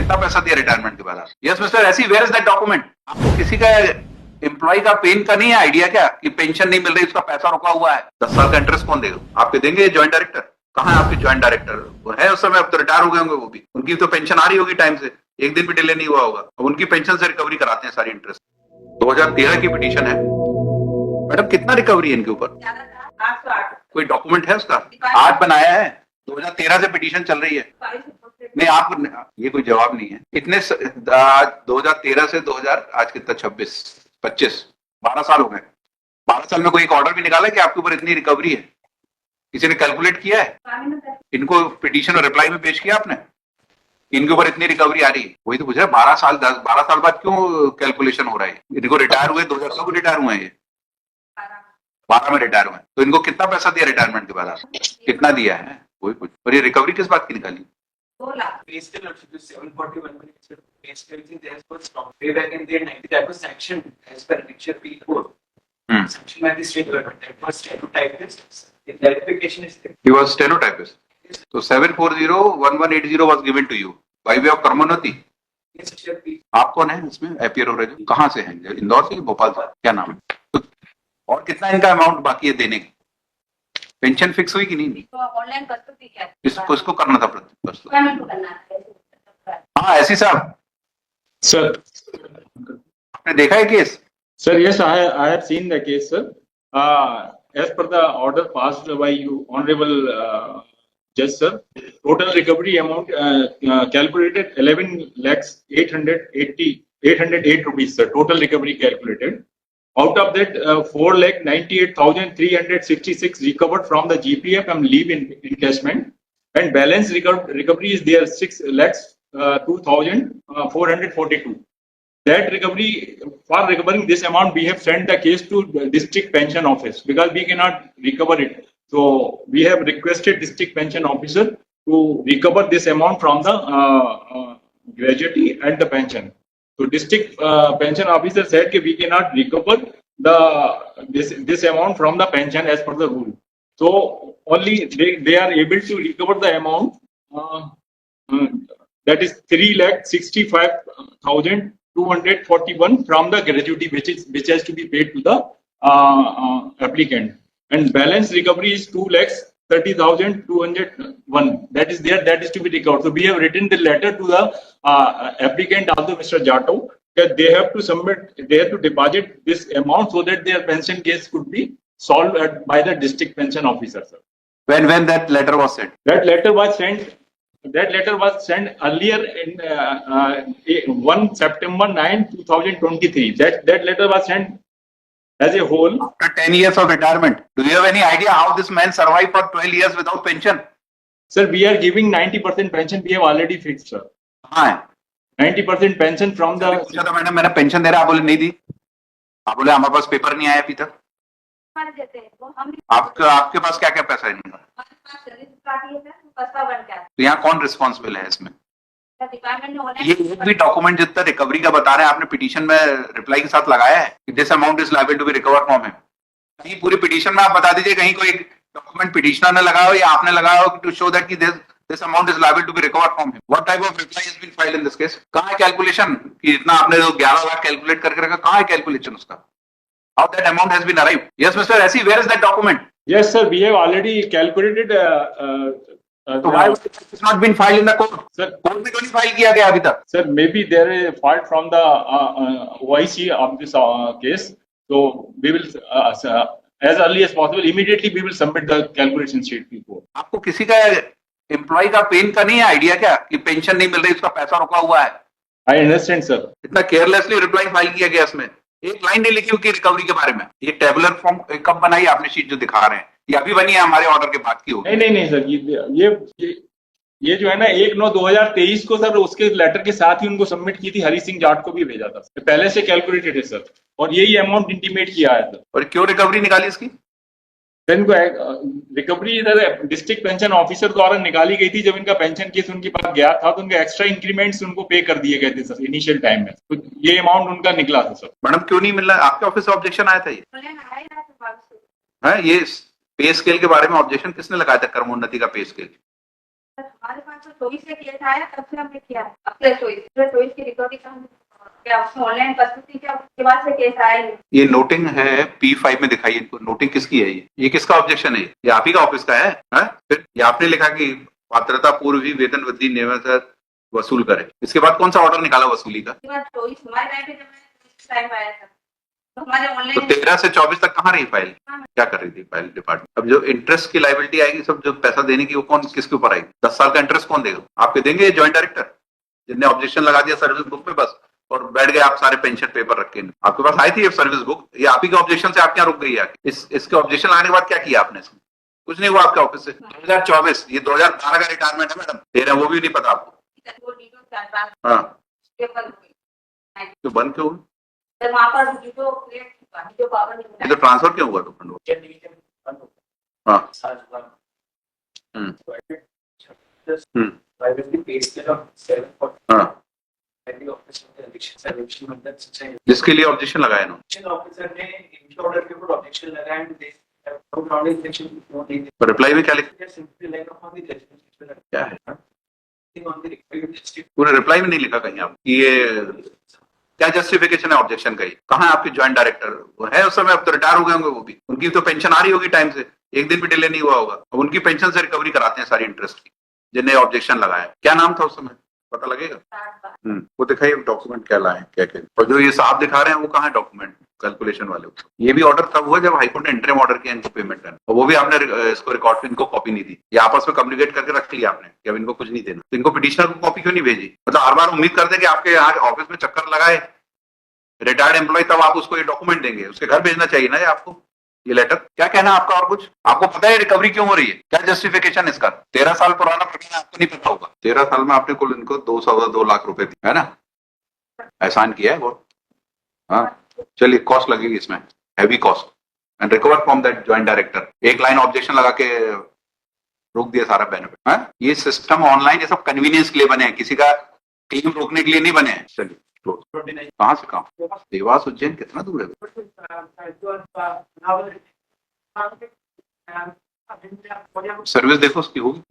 कितना पैसा दिया रिटायरमेंट के बाद? यस मिस्टर ऐसी, वेयर इज दैट डॉक्यूमेंट? आपको किसी का एम्प्लॉय का पेन का नहीं है आइडिया क्या कि पेंशन नहीं मिल रही, उसका पैसा रुका हुआ है, 10 साल का इंटरेस्ट कौन देगा? आपके देंगे ज्वाइंट डायरेक्टर? कहाँ है आपके ज्वाइंट डायरेक्टर? वो है उस समय, अब तो रिटायर हो गए होंगे वो भी, उनकी तो पेंशन आ रही होगी टाइम से, एक दिन भी डिले नहीं हुआ होगा, अब उनकी पेंशन से रिकवरी कराते हैं सारी इंटरेस्ट। 2013 की पिटीशन है मैडम, कितना रिकवरी है इनके ऊपर? 808। कोई डॉक्यूमेंट है उसका? आज बनाया है, 2013 से पिटीशन चल रही है। नहीं आप, ये कोई जवाब नहीं है। इतने 2013 से 2000 आज कितना, 26 25 12 साल हो गए। 12 साल में कोई एक ऑर्डर भी निकाला कि आपके ऊपर इतनी रिकवरी है? किसी ने कैलकुलेट किया है? इनको पिटीशन और रिप्लाई में पेश किया आपने? इनके ऊपर इतनी रिकवरी आ रही है? वही तो पूछ रहा है, 12 साल बाद क्यों कैलकुलेशन हो रहा है? इनको रिटायर हुए 2000 कब रिटायर हुए हैं? ये 12 में रिटायर हुए, तो इनको कितना पैसा दिया रिटायरमेंट के बाद? आप कितना दिया है वही कुछ, और ये रिकवरी किस बात की निकाली? 2 lakh. He was stenotypist. So 7401180 was given to you by way of कर्मोन्नति। आप कौन है इसमें अपियर हो रहे जो? कहाँ से हैं? इंदौर से, भोपाल से? क्या नाम है? तो और कितना इनका अमाउंट बाकी है देने की? पेंशन फिक्स हुई कि नहीं? तो ऑनलाइन प्रस्तुति क्या है? किसको करना था प्रस्तुत? पेमेंट को करना है। हाँ ऐसी साहब, Sir, आपने देखा है case? sir, yes, I have seen the case, sir. As per the order passed by you, Honorable Judge, sir, total recovery amount calculated 11 lakhs 808 rupees, sir. Total recovery calculated. Out of that, 4 lakh 98,366 recovered from the GPF and leave encashment, and balance recovery is there 6 lakhs 2,442. That recovery, for recovering this amount, we have sent the case to the district pension office because we cannot recover it. So we have requested district pension officer to recover this amount from the gratuity and the pension. So district pension officer said that we cannot recover this amount from the pension as per the rule. So only they are able to recover the amount that is 3,65,241 from the gratuity which has to be paid to the applicant, and balance recovery is 2,30,201. That is there, that is to be recovered. So we have written the letter to the applicant, also Mr. Jatov, that they have to submit, they have to deposit this amount so that their pension case could be solved by the district pension officer, sir. When that letter was sent? That letter was sent earlier in 1 September 9, 2023. That letter was sent as a whole. After 10 years of retirement, do you have any idea how this man survived for 12 years without pension? Sir, we are giving 90% pension. We have already fixed, sir. हाँ 90% pension from the. पूछा था madam, मैंने pension दे रहा, आप बोले नहीं दी, आप बोले हमारे पास पेपर नहीं आया अभी तक। आपके पास क्या क्या पैसा है इनका? तो यहाँ कौन रिस्पॉन्सिबल है इसमें? ये एक भी डॉक्यूमेंट जितना रिकवरी का बता रहे हैं आपने पिटीशन में रिप्लाई के साथ लगाया है कि this amount is liable to be recover from him? कहीं पूरी पिटीशन में आप बता दीजिए, कहीं कोई डॉक्यूमेंट पिटीशनर ने लगाया हो या आपने लगाया हो टू शो दैट कि this amount is liable to be recover from him? What type of reply has been filed in this case? कहाँ है कैलकुलेशन कि इतना आपने जो 11 लाख कैलकुलेट करके रखा, कहाँ है कैलकुलेशन उसका? How that amount has been arrived? Yes, Mr. Assi, where is that document? Yes, sir. We have already calculated. So why it's not been filed in the court? Sir, court में क्यों नहीं file किया गया अभी तक? Sir, maybe there is a fault from the OIC of this case. So we will, as early as possible, immediately we will submit the calculation sheet report. आपको किसी का एम्प्लॉय का पेन का नहीं है आइडिया क्या कि पेंशन नहीं मिल रही, उसका पैसा रुका हुआ है? I understand, sir. इतना केयरलेसली रिप्लाई फाइल किया गया इसमें, एक लाइन नहीं लिखी उसकी रिकवरी के बारे में। ये टेबुलर फॉर्म कब बनाई आपने शीट जो दिखा रहे हैं? ये अभी बनी है, हमारे ऑर्डर के बाद की होगी? नहीं सर, ये जो है ना 1/9/2023 को सर उसके लेटर के साथ ही उनको सबमिट की थी, हरी सिंह जाट को भी भेजा था, पहले से कैलकुलेटेड है सर, और यही अमाउंट इंटीमेट किया है सर। और क्यों रिकवरी निकाली इसकी? इनको रिकवरी इधर डिस्ट्रिक्ट पेंशन ऑफिसर द्वारा निकाली गई थी। जब इनका पेंशन केस उनके पास गया था तो उनके एक्स्ट्रा इंक्रीमेंट्स उनको पे कर दिए गए थे सर इनिशियल टाइम में, तो ये अमाउंट उनका निकला था सर। मैडम क्यों नहीं मिल रहा? आपके ऑफिस से ऑब्जेक्शन आया था? ये पे स्केल के बारे में ऑब्जेक्शन किसने लगाया था? कर्मोन्नति का पे स्केल हमारे पास तो 24 से केस आया, तब से हमने किया है। अगले 24 की रिकवरी का क्या ऑनलाइन प्रस्तुति क्या उसके बाद से केस आया ही। ये नोटिंग है P5 में दिखाइए इनको, नोटिंग किसकी है ये किसका ऑब्जेक्शन है? ये आप ही का ऑफिस का है? फिर ये आपने लिखा कि पात्रता पूर्व ही वेतन वृद्धि नियमित वसूल करे, इसके बाद कौन सा ऑर्डर निकाला वसूली का? उसके बाद 24 हमारे टाइम पे जब मैं टाइम आया था तो हमारे तो ऑनलाइन 13 से 24 तक कहाँ रही फाइल? क्या कर रही थी फाइल डिपार्टमेंट? अब जो इंटरेस्ट की लाइबिलिटी आएगी सब, जो पैसा देने की, वो कौन किसके ऊपर आएगी? 10 साल का इंटरेस्ट कौन देगा? आपके देंगे ज्वाइंट डायरेक्टर जिनने ऑब्जेक्शन लगा दिया सर्विस बुक में बस, और बैठ गए आप सारे पेंशन पेपर रख के? आपके पास आई थी ये सर्विस बुक, ये आप ही के ऑब्जेक्शन से आप क्या रुक गई आके? इसके ऑब्जेक्शन लाने के बाद क्या किया आपने? इसमें कुछ नहीं हुआ आपके ऑफिस से। 2024, ये 2012 का रिटायरमेंट है मैडम, 13 वो भी नहीं पता आपको? वो वीडियो ट्रांसफर हाँ, पेपर हो गई तो बंद क्यों हुआ? तो वहां पर वीडियो क्रिएट हुआ, वीडियो पावर नहीं ये तो ट्रांसफर क्यों हुआ? तो फंड हाँ हाँ, जिसके लिए ऑब्जेक्शन लगाया ना, तो रिप्लाई में क्या लिखा? क्या है पूरे रिप्लाई में नहीं लिखा कहीं आप कि ये क्या जस्टिफिकेशन है ऑब्जेक्शन का? कहाँ है आपके ज्वाइंट डायरेक्टर? वो है उस समय, अब तो रिटायर हो गए होंगे वो भी, उनकी तो पेंशन आ रही होगी टाइम से, एक दिन भी डिले नहीं हुआ होगा। अब उनकी पेंशन से रिकवरी कराते हैं सारी इंटरेस्ट की, जिन्हें ऑब्जेक्शन लगाया। क्या नाम था उस समय, पता लगेगा? वो दिखाइए डॉक्यूमेंट क्या लाए, क्या क्या। और जो ये साहब दिखा रहे हैं वो कहाँ है डॉक्यूमेंट कैलकुलेशन वाले? ये भी ऑर्डर तब हुआ जब हाईकोर्ट ने इंटरिम ऑर्डर किया इनको पेमेंट करना, और वो भी आपने इसको रिकॉर्ड पे इनको कॉपी नहीं दी, ये आपस में कम्युनिकेट करके रख लिया आपने कि अब इनको कुछ नहीं देना। तो इनको पिटिशनर को कॉपी क्यों नहीं भेजी? मतलब हर बार उम्मीद करते कि आपके यहाँ ऑफिस में चक्कर लगाए रिटायर्ड एम्प्लॉय तब आप उसको ये डॉक्यूमेंट देंगे, उसके घर भेजना चाहिए ना ये आपको, ये लेटर। क्या कहना है आपका? और कुछ आपको पता है रिकवरी क्यों हो रही है? क्या जस्टिफिकेशन इसका? 13 साल पुराना प्रकरण आपको नहीं पता होगा। 13 साल में आपने कुल इनको 2 लाख रुपए दिए है ना, एहसान किया है वो। हाँ चलिए, कॉस्ट लगेगी इसमें, heavy cost, and recover from that joint director. एक लाइन ऑब्जेक्शन लगा के रोक दिया सारा बेनिफिट। हाँ, ये सिस्टम ऑनलाइन ये सब कन्वीनियंस के लिए बने हैं, किसी का क्लेम रोकने के लिए नहीं बने हैं। चलिए कहाँ से कहाँ? देवास उज्जैन कितना दूर है? सर्विस देखो उसकी होगी।